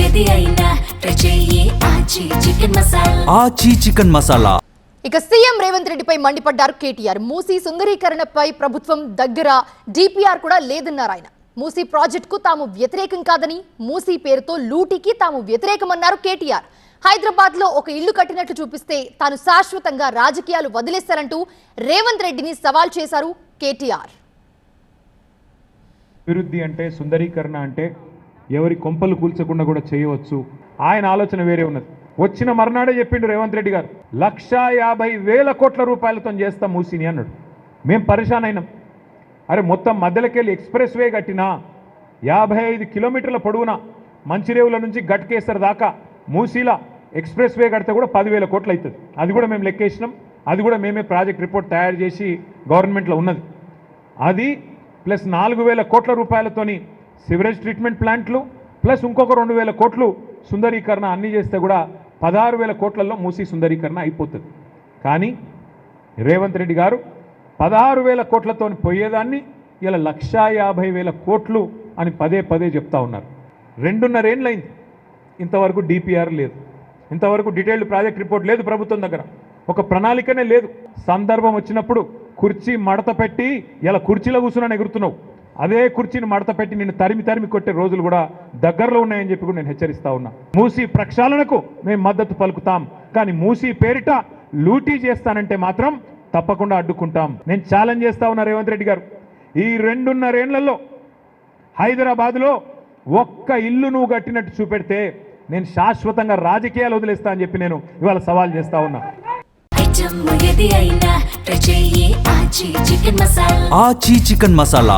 ఏది అయినా ట్రై చెయ్యి ఆచి చికెన్ మసాలా. ఆచి చికెన్ మసాలా. ఇక సీఎం రేవంత్ రెడ్డిపై మండిపడ్డారు కేటీఆర్. మూసీ సుందరీకరణపై ప్రభుత్వం దగ్గర డిపిఆర్ కూడా లేదన్నారు ఆయన. మూసీ ప్రాజెక్టుకు తాము వ్యతిరేకం కాదని, మూసీ పేరుతో లూటీకి తాము వ్యతిరేకమన్నారు కేటీఆర్. హైదరాబాద్ లో ఒక ఇల్లు కట్టినట్లు చూపిస్తే తాను శాశ్వతంగా రాజకీయాలు వదిలేస్తారంటూ రేవంత్ రెడ్డిని సవాల్ చేశారు కేటీఆర్. అభివృద్ధి అంటే, సుందరీకరణ అంటే ఎవరి కొంపలు కూల్చకుండా కూడా చేయవచ్చు. ఆయన ఆలోచన వేరే ఉన్నది. వచ్చిన మర్నాడే చెప్పిండు రేవంత్ రెడ్డి గారు, 1,50,000 కోట్ల రూపాయలతో చేస్తాం మూసీని అన్నాడు. మేము పరిశాన్ అయినాం. అరే మొత్తం మధ్యలోకెళ్ళి ఎక్స్ప్రెస్ వే కట్టినా 55 కిలోమీటర్ల పొడవున మంచిరేవుల నుంచి గట్కేసర్ దాకా మూసీలా ఎక్స్ప్రెస్ వే కడితే కూడా 10,000 కోట్లు అవుతుంది. అది కూడా మేము లెక్కేసినాం. అది కూడా మేమే ప్రాజెక్ట్ రిపోర్ట్ తయారు చేసి గవర్నమెంట్లో ఉన్నది. అది ప్లస్ 4,000 కోట్ల రూపాయలతోని సివరేజ్ ట్రీట్మెంట్ ప్లాంట్లు ప్లస్ ఇంకొక 2,000 కోట్లు సుందరీకరణ అన్నీ చేస్తే కూడా 16,000 కోట్లలో మూసీ సుందరీకరణ అయిపోతుంది. కానీ రేవంత్ రెడ్డి గారు 16,000 కోట్లతో పోయేదాన్ని ఇలా 1,50,000 కోట్లు అని పదే పదే చెప్తా ఉన్నారు. 2.5 ఏళ్ళైంది, ఇంతవరకు డిపిఆర్ లేదు, ఇంతవరకు డీటెయిల్డ్ ప్రాజెక్ట్ రిపోర్ట్ లేదు ప్రభుత్వం దగ్గర, ఒక ప్రణాళికనే లేదు. సందర్భం వచ్చినప్పుడు కుర్చీ మడత పెట్టి ఇలా కుర్చీలో కూర్చున్నాను ఎగురుతున్నావు, అదే కుర్చీని మడత పెట్టి నిన్ను తరిమి కొట్టే రోజులు కూడా దగ్గరలో ఉన్నాయని చెప్పి కూడా నేను హెచ్చరిస్తా ఉన్నా. మూసీ ప్రక్షాళనకు మేము మద్దతు పలుకుతాం, కానీ మూసీ పేరిట లూటీ చేస్తానంటే మాత్రం తప్పకుండా అడ్డుకుంటాం. నేను ఛాలెంజ్ చేస్తా ఉన్నా రేవంత్ రెడ్డి గారు, ఈ 2.5 ఏళ్లలో హైదరాబాద్లో ఒక్క ఇల్లు నువ్వు కట్టినట్టు చూపెడితే నేను శాశ్వతంగా రాజకీయాలు వదిలేస్తా అని చెప్పి నేను ఇవాళ సవాల్ చేస్తా ఉన్నా. ఏది అయినా ట్రై చెయ్యి ఆచి చికెన్ మసాలా. ఆచి చికెన్ మసాలా.